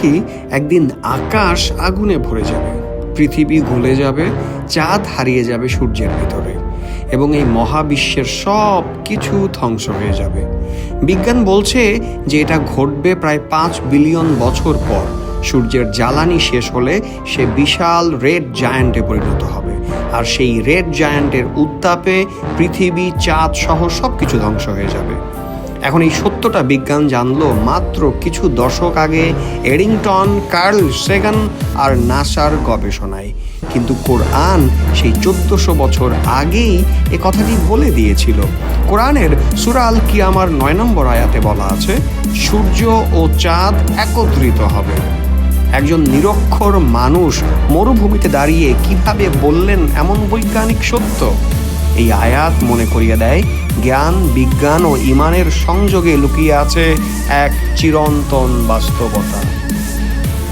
কি একদিন আকাশ আগুনে ভরে যাবে, পৃথিবী গলে যাবে, চাঁদ হারিয়ে যাবে সূর্যের ভিতরে এবং এই মহাবিশ্বের সব কিছু ধ্বংস হয়ে যাবে। বিজ্ঞান বলছে যে এটা ঘটবে প্রায় 5 বিলিয়ন বছর পর। সূর্যের জ্বালানি শেষ হলে সে বিশাল রেড জায়ান্টে পরিণত হবে, আর সেই রেড জায়ান্টের উত্তাপে পৃথিবী, চাঁদ সহ সব কিছু ধ্বংস হয়ে যাবে। এখন এই সত্যটা বিজ্ঞান জানলো মাত্র কিছু দশক আগে এডিংটন, কার্ল সেগান আর নাসার গবেষণায়। কিন্তু কোরআন সেই 1400 বছর আগেই এ কথাটি বলে দিয়েছিল। কোরআনের সূরা আল কিয়ামার 9 নম্বর আয়াতে বলা আছে, সূর্য ও চাঁদ একত্রিত হবে। একজন নিরক্ষর মানুষ মরুভূমিতে দাঁড়িয়ে কিভাবে বললেন এমন বৈজ্ঞানিক সত্য? এই আয়াত মনে করিয়ে দেয় জ্ঞান, বিজ্ঞান ও ঈমানের সংযোগে লুকিয়ে আছে এক চিরন্তন বাস্তবতা।